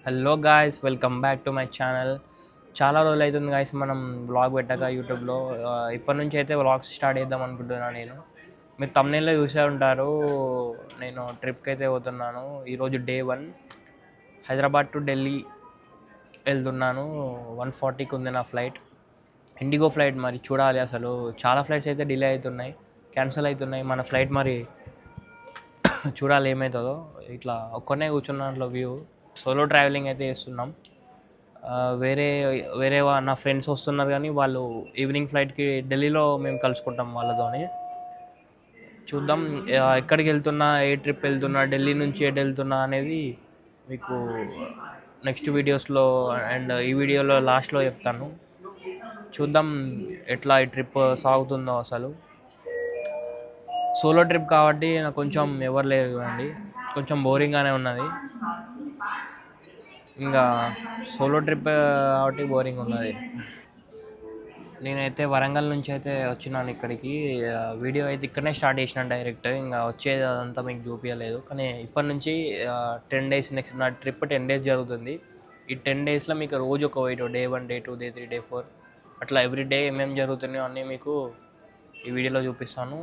Hello guys, welcome back to my channel. చాలా రోజులు అవుతుంది గాయస్ మనం వ్లాగ్ పెట్టాక యూట్యూబ్లో. ఇప్పటి నుంచి అయితే వ్లాగ్స్ స్టార్ట్ చేద్దాం అనుకుంటున్నాను. మీరు తమ్నైల్లో చూసే ఉంటారు. నేను ట్రిప్కి అయితే పోతున్నాను. ఈరోజు డే 1 హైదరాబాద్ టు ఢిల్లీ వెళ్తున్నాను. 1:40కి ఉంది నా ఫ్లైట్, ఇండిగో ఫ్లైట్. మరి చూడాలి, అసలు చాలా ఫ్లైట్స్ అయితే డిలే అవుతున్నాయి, క్యాన్సిల్ అవుతున్నాయి. మన ఫ్లైట్ మరి చూడాలి ఏమవుతుందో. ఇట్లా ఒక్కనే కూర్చున్న దాంట్లో వ్యూ. సోలో ట్రావెలింగ్ అయితే చేస్తున్నాం. వేరే వేరే నా ఫ్రెండ్స్ వస్తున్నారు, కానీ వాళ్ళు ఈవినింగ్ ఫ్లైట్కి ఢిల్లీలో మేము కలుసుకుంటాం వాళ్ళతోని. చూద్దాం ఎక్కడికి వెళ్తున్నా, ఏ ట్రిప్ వెళ్తున్నా, ఢిల్లీ నుంచి ఎటు వెళ్తున్నా అనేది మీకు నెక్స్ట్ వీడియోస్లో అండ్ ఈ వీడియోలో లాస్ట్లో చెప్తాను. చూద్దాం ఎట్లా ఈ ట్రిప్ సాగుతుందో. అసలు సోలో ట్రిప్ కాబట్టి నాకు కొంచెం ఎవరు లేరు అండి, కొంచెం బోరింగ్గానే ఉన్నది. ఇంకా సోలో ట్రిప్ కాబట్టి బోరింగ్ ఉన్నది. నేనైతే వరంగల్ నుంచి అయితే వచ్చినాను ఇక్కడికి. వీడియో అయితే ఇక్కడనే స్టార్ట్ చేసినాను డైరెక్ట్. ఇంకా వచ్చేది అదంతా మీకు చూపించలేదు, కానీ ఇప్పటి నుంచి 10 days, నెక్స్ట్ నా ట్రిప్ 10 days జరుగుతుంది. ఈ 10 daysలో మీకు రోజు ఒక video, day 1, day 2, day 3, day 4 అట్లా ఎవ్రీ డే ఏమేమి జరుగుతున్నాయో అన్నీ మీకు ఈ వీడియోలో చూపిస్తాను.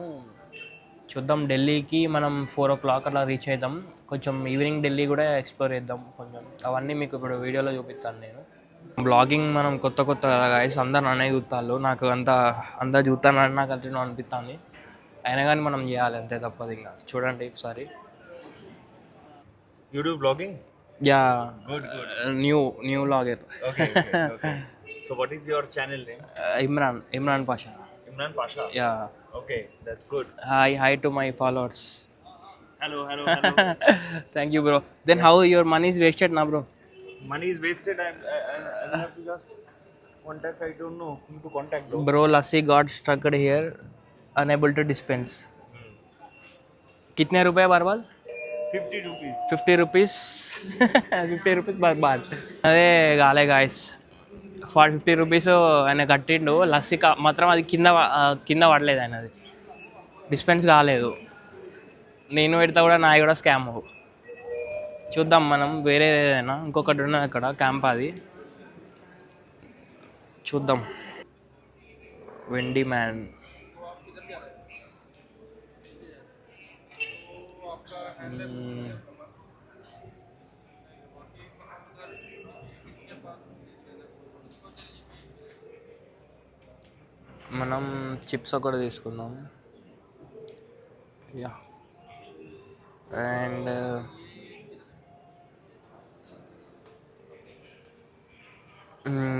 చూద్దాం. ఢిల్లీకి మనం 4 o'clock అలా రీచ్ అవుతాం. కొంచెం ఈవినింగ్ ఢిల్లీ కూడా ఎక్స్ప్లోర్ చేద్దాం కొంచెం. అవన్నీ మీకు ఇప్పుడు వీడియోలో చూపిస్తాను నేను. బ్లాగింగ్ మనం కొత్త గాయస్, అందరు నన్నే చూస్తాను. నాకు అంతా చూస్తానని నాకు అంతే అనిపిస్తుంది. అయినా కానీ మనం చేయాలి, అంతే తప్పదు. ఇంకా చూడండి ఒకసారి. You do vlogging? Yeah, Good. New vlogger. Okay. So what is your channel name? Imran Pasha. Imran Pasha. Yeah. Okay, that's good. Hi to my followers. Hello. Thank you bro. Then how your money is wasted నా bro? Money is wasted. I have to just contact. I don't know who to contact though. Bro, lassi got stuck here, unable to dispense. कितने रुपए बर्बाद? 50 rupees. 50 rupees. 50 rupees బర్బాద్. అదే కాలే guys. 50 rupees ఆయన కట్టిండు. లస్సీ మాత్రం అది కింద పడలేదు, ఆయన అది డిస్పెన్స్ కాలేదు. నేను పెడతా కూడా నాయి కూడా స్కామ్. చూద్దాం మనం వేరే ఏదైనా ఇంకొకటి ఉన్నది అక్కడ క్యాంప్, అది చూద్దాం. వెండీ మ్యాన్. మనం చిప్స్ ఒకటి తీసుకుందాం. యా, అండ్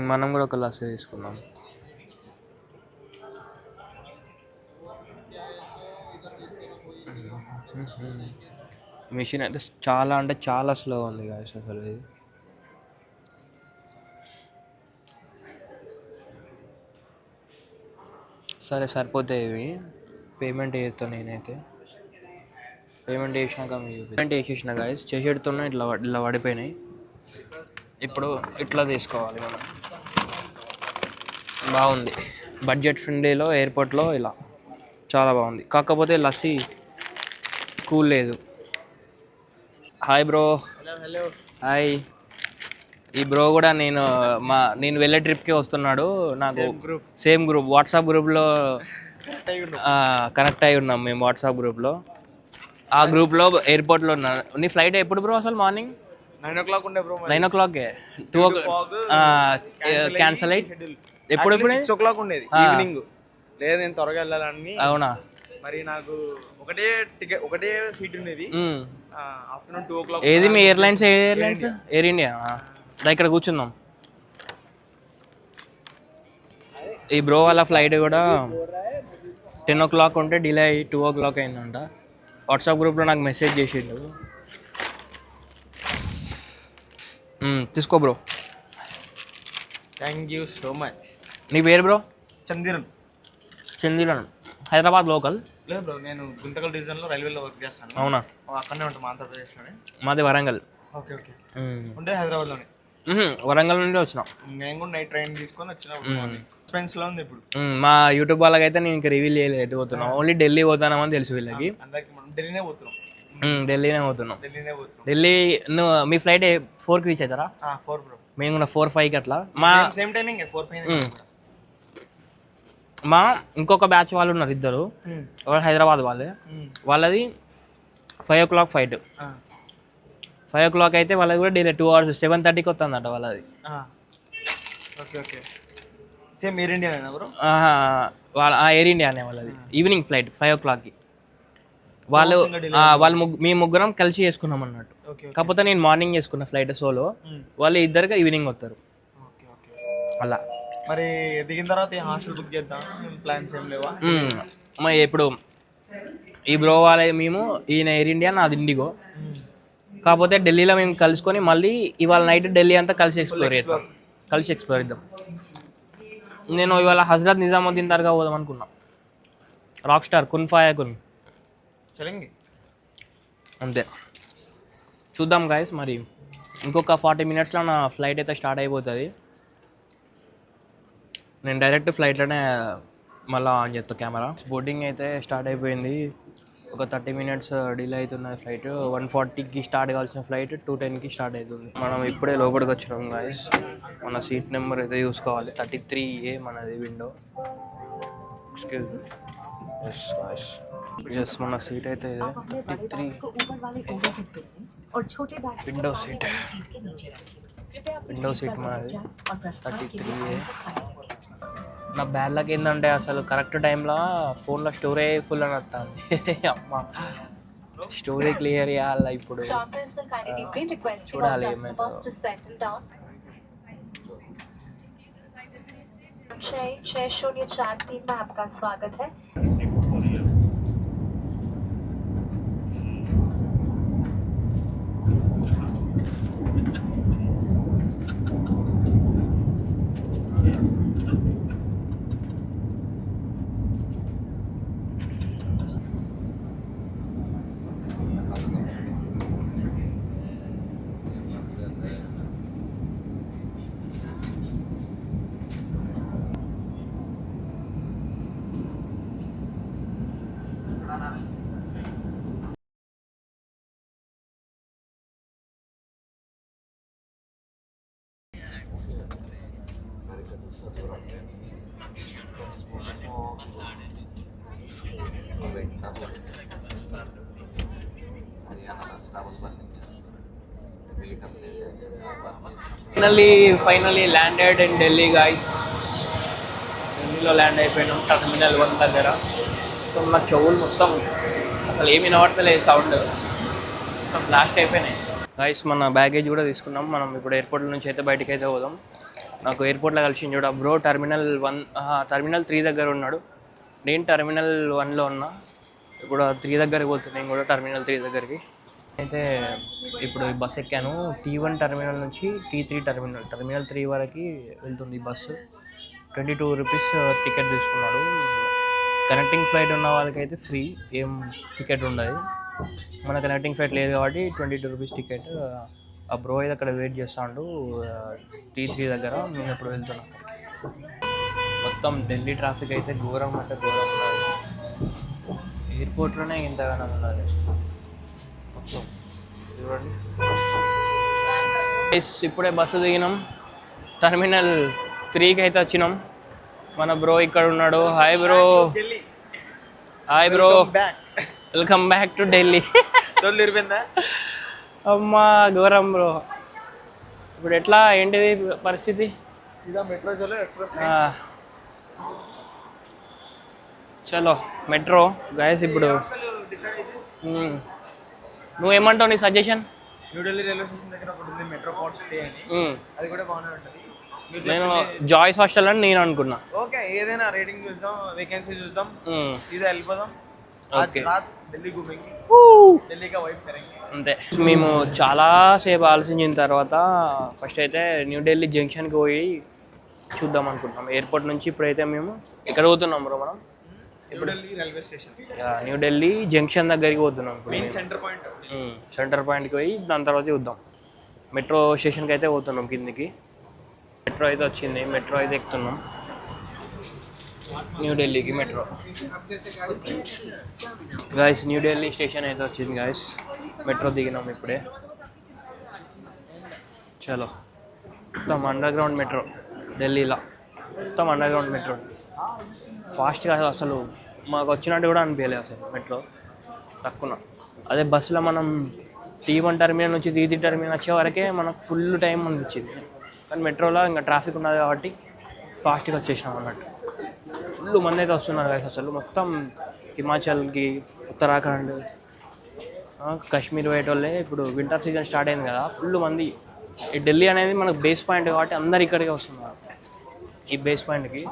మనం కూడా ఒక లస్సీ తీసుకుందాం. మిషన్ అయితే చాలా స్లో ఉంది గాయస్ అసలు. ఇది సరిపోతాయి ఇవి. పేమెంట్ చేస్తాను నేనైతే. పేమెంట్ చేసినాక మీకు పేమెంట్ చేసేసిన గాయస్. చేసేడుతున్నా ఇట్లా పడిపోయినాయి. ఇప్పుడు ఇట్లా తీసుకోవాలి మనం. బాగుంది, బడ్జెట్ ఫ్రెండ్లీలో ఎయిర్పోర్ట్లో ఇలా చాలా బాగుంది. కాకపోతే లస్సీ కూల్ లేదు. Hi bro. Hello. హాయ్. ఈ బ్రో కూడా నేను వెళ్ళే ట్రిప్కి వస్తున్నాడు. నాకు సేమ్ గ్రూప్, వాట్సాప్ గ్రూప్లో కనెక్ట్ అయి ఉన్నాం మేము. వాట్సాప్ గ్రూప్లో, ఆ గ్రూప్లో ఎయిర్పోర్ట్లో ఉన్నాను. నీ ఫ్లైట్ ఎప్పుడు బ్రో అసలు? మార్నింగ్ 9 o'clock ఉండే bro. 9 o'clock 2 క్యాన్సల్ అయ్యి ఎప్పుడు 6 o'clock ఉండేది ఈవినింగ్. లేదు, నేను త్వరగా వెళ్ళాలని. అవునా? మరి నాకు ఒకటే సీట్ ఉండేది. Afternoon 2 o'clock. ఏది మీ ఎయిర్లైన్స్? Air India. ఇక్కడ కూర్చుందాం. ఈ బ్రో వాళ్ళ ఫ్లైట్ కూడా 10 o'clock ఉంటే డిలే అయ్యి 2 o'clock అయిందంట. వాట్సాప్ గ్రూప్లో నాకు మెసేజ్ చేసిండు. తీసుకో bro. Thank you so much. నీ పేరు బ్రో? చందిరన్. హైదరాబాద్ లోకల్? లేదు బ్రో, నేను గుంతకల్ డివిజన్లో రైల్వేలో వర్క్ చేస్తాను. అవునా? అక్కడనే ఉంటాం, ఆంధ్రప్రదేశ్లోనే. మాది వరంగల్. ఓకే. ఉండే హైదరాబాద్లోనే. వరంగల్ నుండి వచ్చిన. నేను కూడా నైట్ ట్రైన్ తీసుకొని వచ్చిన. ఎక్స్పెన్స్లో ఉంది ఇప్పుడు. మా యూట్యూబ్ వాళ్ళకైతే నేను ఇంకా రివీల్ చేయలేదు ఎటు పోతున్నాం. ఓన్లీ ఢిల్లీ పోతున్నామని తెలుసు వీళ్ళకి. అందరికి మనం ఢిల్లీనే పోతున్నాం. ఢిల్లీనే పోతున్నాం. ఢిల్లీనే పోతున్నాం. ఢిల్లీ నువ్వు మీ ఫ్లైట్ 4కి రీచ్ అవుతారా? 4 బ్రో. మేము కూడా 4-5కి అట్లా. మా సేమ్ టైమింగ్ 4-5. మా ఇంకొక బ్యాచ్ వాళ్ళు ఉన్నారు ఇద్దరు, వాళ్ళు హైదరాబాద్ వాళ్ళే. వాళ్ళది 5 o'clock ఫ్లైట్. 5 o'clock అయితే వాళ్ళది కూడా డైలీ 2 hours 7:30కి వస్తుందట వాళ్ళది. Okay okay. Same air India bro? వాళ్ళ ఎయిర్ ఇండియానే వాళ్ళది. Evening flight 5 o'clockకి. వాళ్ళు మీ ముగ్గురం కలిసి చేసుకున్నాం అన్నట్టు. కాకపోతే నేను మార్నింగ్ చేసుకున్న ఫ్లైట్ సోలో, వాళ్ళు ఇద్దరుగా ఈవినింగ్ వస్తారు అలా. మరి దిగిన తర్వాత హాస్టల్ బుక్ చేద్దాం ప్లాన్స్ ఏం లేవా? మరి ఇప్పుడు ఈ బ్రో వాళ్ళ మేము ఈయన ఎయిర్ ఇండియా, నాది ఇండిగో. కాకపోతే ఢిల్లీలో మేము కలుసుకొని మళ్ళీ ఇవాళ నైట్ ఢిల్లీ అంతా కలిసి ఎక్స్ప్లోర్ చేద్దాం. నేను ఇవాళ హజరత్ నిజాముద్దీన్ దర్గా పోదాం అనుకున్నా. రాక్ స్టార్ కున్ ఫాయా కున్ అంతే. చూద్దాం గాయస్. మరి ఇంకొక 40 minutesలో నా ఫ్లైట్ అయితే స్టార్ట్ అయిపోతుంది. నేను డైరెక్ట్ ఫ్లైట్లోనే మళ్ళీ ఆన్ చేస్తా కెమెరా. బోర్డింగ్ అయితే స్టార్ట్ అయిపోయింది. ఒక 30 minutes డిలే అవుతున్న ఫ్లైట్. 1:40కి స్టార్ట్ కావాల్సిన ఫ్లైట్ 2:10కి స్టార్ట్ అవుతుంది. మనం ఇప్పుడే లోపలికి వచ్చినాం గాయస్. మన సీట్ నెంబర్ అయితే చూసుకోవాలి. 33A మనది విండో. Excuse me. ఎస్ మన సీట్ అయితే 33 విండో సీట్ మనది 33A. నా బ్యాడ్లకి ఏంటంటే అసలు కరెక్ట్ టైంలో ఫోన్లో స్టోరేజ్ ఫుల్ అని వస్తుంది. అమ్మ స్టోరీ క్లియర్ చేయాలి ఇప్పుడు. చూడాలి ఏమైతే. 6043 में आपका स्वागत है. Finally landed in Delhi guys. ఢిల్లీలో ల్యాండ్ అయిపోయినాం టర్మినల్ 1 దగ్గర. సో నా చెవులు మొత్తం అసలు ఏమి వినబడతలేదు, సౌండ్ మొత్తం బ్లాస్ట్ అయిపోయినాయి గాయస్. మన బ్యాగేజ్ కూడా తీసుకున్నాం. మనం ఇప్పుడు ఎయిర్పోర్ట్ నుంచి అయితే బయటికి అయితే పోదాం. నాకు ఎయిర్పోర్ట్లో కలిసి చూడ బ్రో టర్మినల్ 3 దగ్గర ఉన్నాడు. నేను టర్మినల్ 1లో ఉన్నా. ఇప్పుడు 3 దగ్గరికి పోతున్నాను. నేను కూడా టర్మినల్ 3 దగ్గరికి అయితే ఇప్పుడు ఈ బస్ ఎక్కాను. T1 టర్మినల్ నుంచి T3 టర్మినల్ 3 వరకు వెళ్తుంది ఈ బస్సు. 22 rupees టికెట్ తీసుకున్నాడు. కనెక్టింగ్ ఫ్లైట్ ఉన్న వాళ్ళకైతే ఫ్రీ, ఏం టికెట్ ఉండదు. మన కనెక్టింగ్ ఫ్లైట్ లేదు కాబట్టి 22 rupees టికెట్. ఆ బ్రో అయితే అక్కడ వెయిట్ చేస్తాడు T3 దగ్గర. నేను ఇప్పుడు వెళ్తున్నాను అక్కడికి. మొత్తం ఢిల్లీ ట్రాఫిక్ అయితే ఘోరం అంటే ఘోరం ఉన్నది. ఎయిర్పోర్ట్లోనే ఇంతగానో ఉన్నది మొత్తం. చూడండి ఇప్పుడే బస్సు దిగినాం. టర్మినల్ 3కి అయితే వచ్చినాం. మన బ్రో ఇక్కడ ఉన్నాడు. Hi bro. Welcome back to Delhi. అమ్మా ఘోరం బ్రో. ఇప్పుడు ఎట్లా ఏంటిది పరిస్థితి? చలో మెట్రో గాయస్. ఇప్పుడు నువ్వేమంటావు, నీ సజెషన్? న్యూఢిల్లీ రైల్వే స్టేషన్ దగ్గర ఒకటి ఉంది మెట్రో పార్ట్ స్టే అని, అది కూడా బాగానే ఉంటుంది. నేను జాయిస్ హాస్టల్ అని నేను అనుకున్నా. ఓకే, ఏదైనా రేటింగ్ చూద్దాం, వేకెన్సీ చూద్దాం, ఇది వెళ్ళిపోదాం. అంతే. మేము చాలా సేపు ఆలోచించిన తర్వాత ఫస్ట్ అయితే న్యూఢిల్లీ జంక్షన్కి పోయి చూద్దాం అనుకుంటున్నాం. ఎయిర్పోర్ట్ నుంచి ఇప్పుడైతే మేము ఎక్కడ పోతున్నాం బ్రో? మనం New Delhi railway station, New Delhi junction దగ్గరికి పోతున్నాం. ఇప్పుడు సెంటర్ పాయింట్కి పోయి దాని తర్వాత చూద్దాం. మెట్రో స్టేషన్కి అయితే పోతున్నాం కిందికి. మెట్రో అయితే వచ్చింది, మెట్రో అయితే ఎక్కుతున్నాం న్యూఢిల్లీకి. మెట్రో గాయస్ న్యూఢిల్లీ స్టేషన్ అయితే వచ్చింది గాయస్. మెట్రో దిగినాం ఇప్పుడే. చలో మొత్తం అండర్ గ్రౌండ్ మెట్రో ఢిల్లీలో, మొత్తం అండర్ గ్రౌండ్ మెట్రో. ఫాస్ట్గా అసలు మాకు వచ్చినట్టు కూడా అనిపించలేదు అసలు మెట్రో, తక్కువ. అదే బస్సులో మనం T1 టర్మినల్ నుంచి T3 టర్మినల్ వచ్చే వరకే మనకు ఫుల్ టైం అనిపించింది. కానీ మెట్రోలో ఇంకా ట్రాఫిక్ ఉన్నది కాబట్టి ఫాస్ట్గా వచ్చేసినాం అన్నట్టు. ఫుల్ మంది అయితే వస్తున్నారు కదా అసలు. మొత్తం హిమాచల్కి, ఉత్తరాఖండ్, కాశ్మీర్ పోయేటోళ్ళే. ఇప్పుడు వింటర్ సీజన్ స్టార్ట్ అయింది కదా, ఫుల్ మంది. ఈ ఢిల్లీ అనేది మనకు బేస్ పాయింట్ కాబట్టి అందరు ఇక్కడికే వస్తున్నారు. ఈ బేస్ పాయింట్కి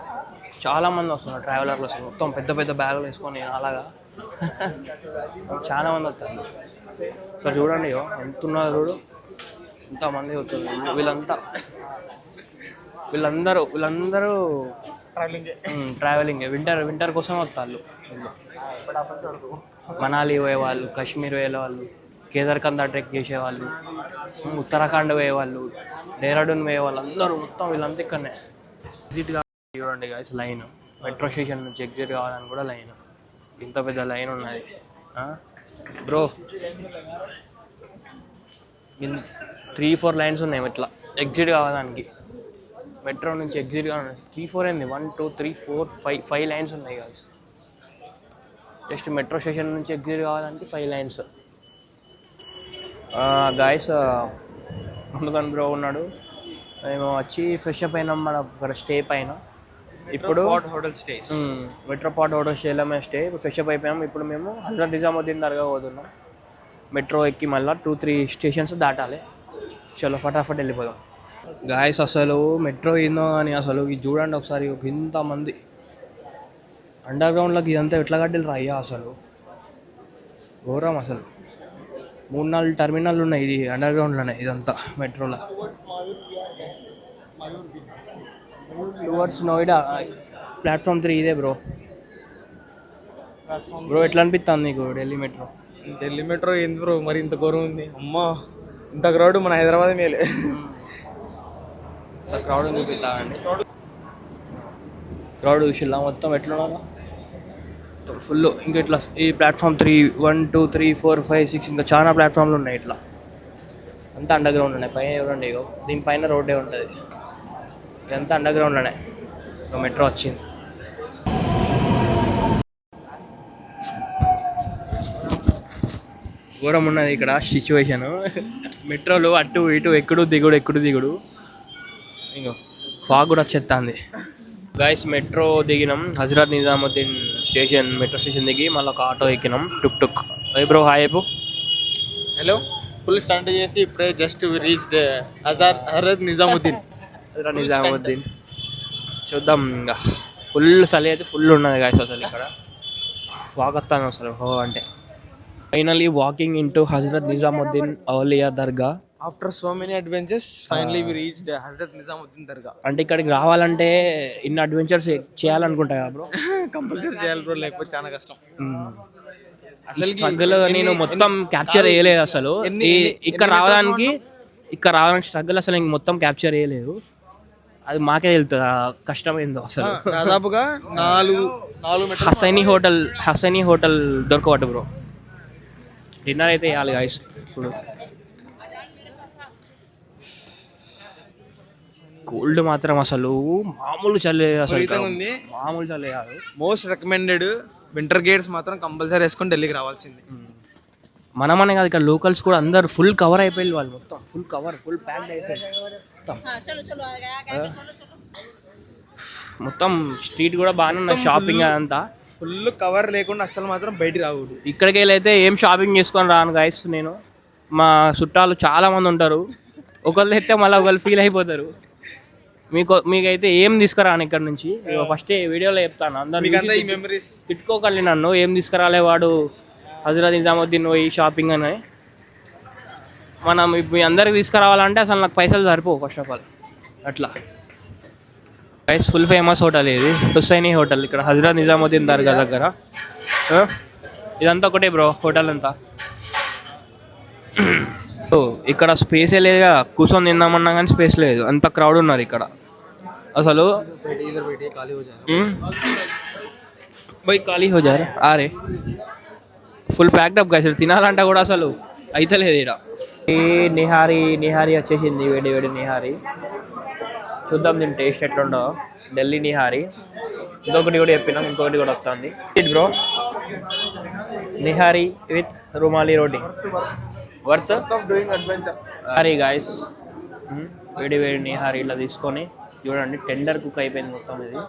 చాలామంది వస్తున్నారు, ట్రావెలర్లు వస్తున్నారు. మొత్తం పెద్ద పెద్ద బ్యాగులు వేసుకొని అలాగా చాలా మంది వస్తారు. సో చూడండి ఎంత ఉన్నారు చూడు, ఇంతమంది వస్తున్నారు. వీళ్ళందరూ ట్రావెలింగ్ వింటర్ కోసం వస్తారు. మనాలి పోయేవాళ్ళు, కాశ్మీర్ పోయేవాళ్ళు, కేదార్కందా ట్రెక్ చేసేవాళ్ళు, ఉత్తరాఖండ్ పోయేవాళ్ళు, డెహ్రాడూన్ పోయేవాళ్ళు, అందరూ మొత్తం వీళ్ళంతా ఇక్కడనే విజిట్గా. చూడండి గాయ్స్, లైన్ మెట్రో స్టేషన్ నుంచి ఎగ్జిట్ కావాలని కూడా లైన్, ఇంత పెద్ద లైన్ ఉన్నది బ్రో. 3-4 లైన్స్ ఉన్నాయి ఇట్లా ఎగ్జిట్ కావడానికి. మెట్రో నుంచి ఎగ్జిట్ కావాలి 3-4 అయింది, 1 2 3 4 5 లైన్స్ ఉన్నాయి గాయ్స్. జస్ట్ మెట్రో స్టేషన్ నుంచి ఎగ్జిట్ కావాలంటే 5 లైన్స్. గాయ్స్ ముందుకని బ్రో ఉన్నాడు. మేము వచ్చి ఫ్రెష్ అప్ అయినాం మన స్టే పైన. ఇప్పుడు హోటల్ స్టేస్, మెట్రోపాట్ హోటల్ స్టేలో మేము స్టే. ఇప్పుడు ఫ్రెష్ అప్ అయిపోయాము. ఇప్పుడు మేము హజరత్ నిజాముద్దీన్ దర్గా పోతున్నాం. మెట్రో ఎక్కి మళ్ళీ 2-3 స్టేషన్స్ దాటాలి. చలో ఫటాఫట్ వెళ్ళిపోదాం. గాయస్ అసలు మెట్రో ఏందో అని అసలు ఇది చూడండి ఒకసారి. ఇంతమంది అండర్ గ్రౌండ్లోకి ఇదంతా ఎట్లా కట్టిలు అయ్యా అసలు ఘోరం. అసలు 3-4 టర్మినల్ ఉన్నాయి ఇది అండర్ గ్రౌండ్లోనే. ఇదంతా మెట్రోలో టువర్డ్స్ నోయిడా. ప్లాట్ఫామ్ 3 ఇదే బ్రో. ఎట్లా అనిపిస్తుంది నీకు ఢిల్లీ మెట్రో? ఢిల్లీ మెట్రో ఏంది బ్రో మరి ఇంత ఘోరం ఉంది? అమ్మా ఇంత క్రౌడ్ మన హైదరాబాద్ మేలే. సార్ క్రౌడ్ చూపిస్తామండి. క్రౌడ్ చూసిల్లా మొత్తం ఎట్లా ఫుల్. ఇంకా ఇట్లా ఈ ప్లాట్ఫామ్ 3 1 2 3 4 5 6 ఇంకా చాలా ప్లాట్ఫామ్లు ఉన్నాయి. ఇట్లా అంతా అండర్ గ్రౌండ్ ఉన్నాయి. పైన చూడండి, దీనిపైన రోడ్డే ఉంటుంది. ఇదంతా అండర్ గ్రౌండ్లోనే. ఒక మెట్రో వచ్చింది. ఘోరం ఉన్నది ఇక్కడ సిచ్యువేషను. మెట్రోలు అటు ఇటు ఎక్కుడు దిగుడు. ఇంకో ఫాగ్ కూడా వచ్చేస్తుంది. గాయస్ మెట్రో దిగినాం. Hazrat Nizamuddin station metro station దిగి మళ్ళీ ఒక ఆటో ఎక్కినాం. టుక్ అయ్యి బ్రో హాయ్ అయిపో. హలో, ఫుల్ స్టంట్ చేసి ఇప్పుడే జస్ట్ రీచ్డ్ హజరత్ నిజాముద్దీన్. చూద్దాం. ఇంకా ఫుల్ చలి అయితే ఫుల్ ఉన్నది గాయస్ అసలు. ఇక్కడ ఫాగ్ వస్తాను అసలు అంటే. Finally walking into Hazrat Nizamuddin Auliya Dargah. After so many adventures finally we reached Hazrat Nizamuddin Dargah. అంటే ఇక్కడికి రావాలంటే ఇన్ని అడ్వెంచర్స్ చేయాలనుకుంటా బ్రో. కంపల్సరీ చేయాలి బ్రో, లేకపోతే చాలా కష్టం. స్ట్రగుల్ నేను మొత్తం క్యాప్చర్ చేయలేదు అసలు. ఇక్కడ రావడానికి స్ట్రగుల్ అసలు ఇంక మొత్తం క్యాప్చర్ చేయలేదు. అది మాకే తెలుస్తుంది కష్టం ఏందో అసలు. దాదాపుగా 4 హసైనీ హోటల్ దొరకబట్టు బ్రో. డిన్నర్ అయితే వేయాలి గాయస్. ఇప్పుడు కోల్డ్ మాత్రం అసలు మామూలు చలి అసలు మామూలు చలి కాదు. మోస్ట్ రికమెండెడ్ వింటర్ గేట్స్ మాత్రం కంపల్సరీ వేసుకొని ఢిల్లీకి రావాల్సింది. మనమనే కాదు, ఇక్కడ లోకల్స్ కూడా అందరు ఫుల్ కవర్ అయిపోయింది. వాళ్ళు మొత్తం ఫుల్ ప్యాక్డ్ అయిపోయింది. మొత్తం స్ట్రీట్ కూడా బాగానే ఉన్నాయి. షాపింగ్ అదంతా ఫుల్ కవర్ లేకుండా అసలు మాత్రం బయటికి రాకూడదు. ఇక్కడికి వెళ్ళైతే ఏం షాపింగ్ చేసుకొని రాను గాయస్. నేను మా చుట్టాలు చాలా మంది ఉంటారు. ఒకళ్ళు అయితే మళ్ళీ ఒకళ్ళు ఫీల్ అయిపోతారు. మీకైతే ఏం తీసుకురాను ఇక్కడ నుంచి. ఫస్ట్ వీడియోలో చెప్తాను. అందరూ తిట్టుకోకండి నన్ను, ఏం తీసుకురాలే వాడు హజరత్ నిజాముద్దీన్ పోయి షాపింగ్ అని. మనం మీ అందరికి తీసుకురావాలంటే అసలు నాకు పైసలు సరిపోవు ఫస్ట్ ఆఫ్ ఆల్. అట్లా గైస్ ఫుల్ ఫేమస్ హోటల్ ఇది హుసైనీ హోటల్. ఇక్కడ హజరత్ నిజాముద్దీన్ దర్గా దగ్గర. ఇదంతా ఒకటే బ్రో హోటల్ అంతా. ఇక్కడ స్పేసే లేదుగా, కూర్చొని తిందామన్నా కానీ స్పేస్ లేదు. అంత క్రౌడ్ ఉన్నారు ఇక్కడ అసలు. ఖాళీ హో జారే. అరే ఫుల్ ప్యాక్డ్ అప్ గైస్. తినాలంటే కూడా అసలు అయితే లేదు ఇక్కడ ఈ నిహారీ వచ్చేసింది, వేడి వేడి నిహారీ. చూద్దాం దీని టేస్ట్ ఎట్లుండో. ఢిల్లీ నిహారీ. ఇంకొకటి కూడా చెప్పినాం, ఇంకొకటి కూడా వస్తుంది. Bro nihari with rumali roti worth of doing adventure. Nihari guys. వేడి వేడి నిహారీ ఇలా తీసుకొని చూడండి, టెండర్ కుక్ అయిపోయింది మొత్తం ఇది.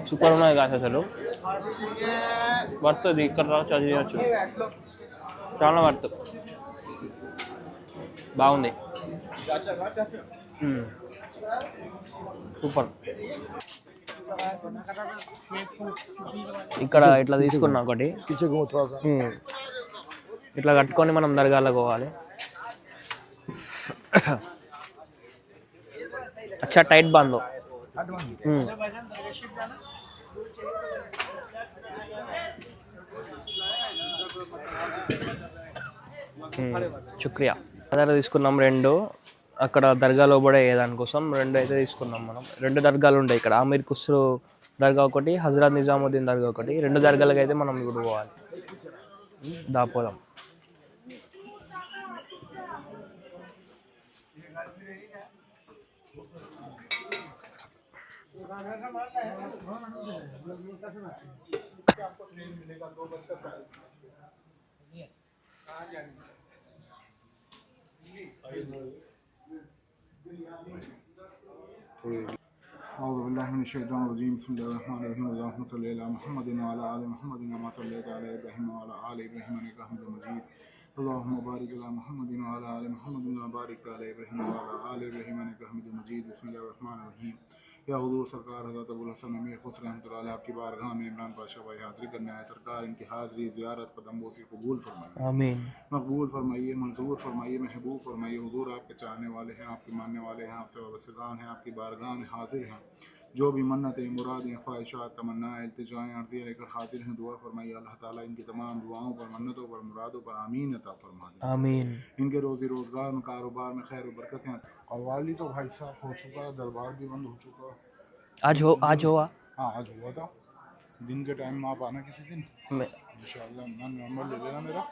సూపర్ ఉన్నది కాదు అసలు, వర్త్. ఇక్కడ రావచ్చు, అది చేయవచ్చు, చాలా వర్త్, బాగుంది. సూపర్. ఇక్కడ ఇట్లా తీసుకున్నా ఒకటి, ఇట్లా కట్టుకొని మనం దర్గాలో పోవాలి. అచ్చా టైట్ బాందో. శుక్రియా. అదే తీసుకున్నాం రెండు, అక్కడ దర్గాలో కూడా దానికోసం రెండు అయితే తీసుకున్నాం మనం. రెండు దర్గాలు ఉంటాయి ఇక్కడ, ఆమీర్ ఖుస్రో దర్గా ఒకటి, హజరత్ నిజాముద్దీన్ దర్గా ఒకటి. రెండు దర్గాలకు అయితే మనం ఇప్పుడు పోవాలి. దాపోదాం. أعوذ بالله من الشيطان الرجيم بسم الله الرحمن الرحيم اللهم صل على محمد وعلى آل محمد كما صليت على إبراهيم وعلى آل إبراهيم إنك حميد مجيد اللهم بارك على محمد وعلى آل محمد كما باركت على إبراهيم وعلى آل إبراهيم إنك حميد مجيد بسم الله الرحمن الرحيم या हुजूर सरकार हज़रत अबुल हसन अमीर खुश रहमतुल्लाह आपकी बारगाह में इमरान पाशा भाई हाज़िरी करने आए। सरकार इनकी हाज़िरी ज़ियारत कदमों से कबूल फरमाइए, आमीन। मकबूल फरमाइए, मंजूर फरमाइए, महबूब फरमाइए। हुजूर आपके चाहने वाले हैं, आपके मानने वाले हैं, आपसे वाबस्तगान हैं, आपकी बारगाह में हाजिर हैं। जो भी मन्नतें, मुरादें, ख्वाहिशात, तमन्नाएं, इल्तिजाएं, अर्ज़ियां लेकर हाजिर हैं, दुआ फरमाइए। अल्लाह ताला इनकी तमाम दुआओं पर, मन्नतों पर, मुरादों पर आमीन अता फरमाइए, आमीन। इनके रोज़ी रोज़गार में, कारोबार में खैर व बरकतें। कव्वाली तो भाई साहब हो चुका, दरबार भी बंद हो चुका। आज हुआ? हाँ आज हुआ था। दिन के टाइम में आप आना किसी दिन इंशाल्लाह, नंबर ले लेना मेरा।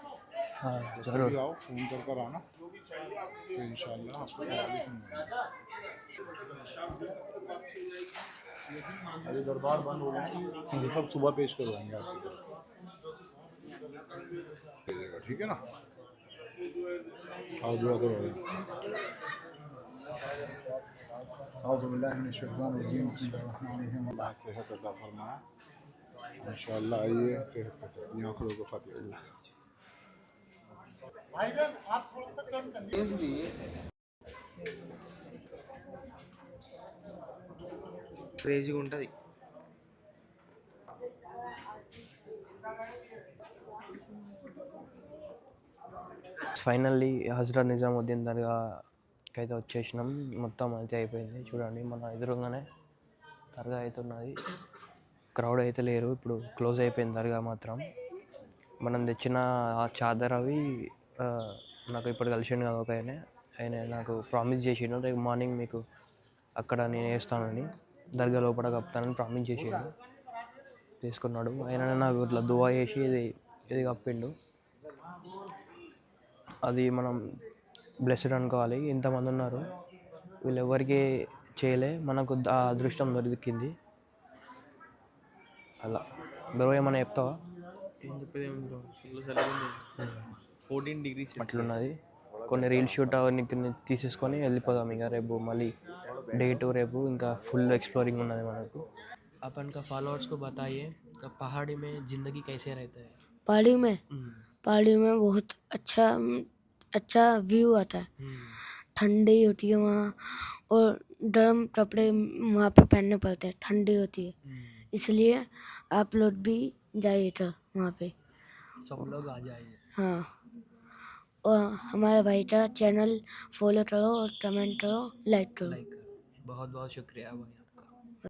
हाँ जरूर आओ, फ़ोन कर आना, फिर इंशाल्लाह आपको अरे दरबार बंद हो गया, ये सब सुबह पेश करवाएंगे आपको, ठीक है ना। आओ दुआ करो। अल्लाह सेहत अता फरमाए इंशाअल्लाह। आइए सेहत के साथ, आंखों को फतेह। भाईजान आप थोड़ा सा कम कर लीजिए। క్రేజీగా ఉంటుంది. ఫైనల్లీ హజరత్ నిజాముద్దీన్ దర్గాకి అయితే వచ్చేసినాం. మొత్తం అయితే అయిపోయింది. చూడండి మన ఎదురుగానే దర్గా అయితే ఉన్నది. క్రౌడ్ అయితే లేరు, ఇప్పుడు క్లోజ్ అయిపోయింది దర్గా మాత్రం. మనం తెచ్చిన ఆ చాదర్ అవి నాకు ఇప్పుడు కలిసిండు కదా ఒక ఆయన నాకు ప్రామిస్ చేసిండు, రేపు మార్నింగ్ మీకు అక్కడ నేను వేస్తానని, దర్గా లోపల కప్పుతానని ప్రామిస్ చేసిండు. తీసుకున్నాడు ఆయన, నాకు ఇట్లా దువా చేసి ఇది కప్పిండు. అది మనం బ్లెస్డ్ అనుకోవాలి. ఇంతమంది ఉన్నారు, వీళ్ళు ఎవరికి చేయలే, మనకు ఆ అదృష్టం దొరికింది అలా. బ్రో ఏమన్నా చెప్తావా? ఏం చెప్పేది ఏమి బ్రో, ఫుల్ సెలవు 14 degrees అట్లున్నది. కొన్ని రీల్ షూట్ అవన్నీ తీసేసుకొని వెళ్ళిపోదాం ఇక. రేపు మళ్ళీ డే 2, రేపు ఇంకా फुल एक्सप्लोरिंग ఉన్నది మనకు. अपन का फॉलोअर्स को बताइए तो पहाड़ी में ज़िंदगी कैसे रहता है? पहाड़ी में बहुत अच्छा व्यू आता है, ठंडी होती है वहाँ, और गर्म कपड़े वहाँ पे पहनने पड़ते हैं, ठंडी होती है, इसलिए आप लोग भी जाइए तो वहाँ पे, सब लोग आ जाइए। हाँ, और हमारे भाई का चैनल फॉलो करो और कमेंट करो, लाइक करो। बहुत बहुत शुक्रिया भाई।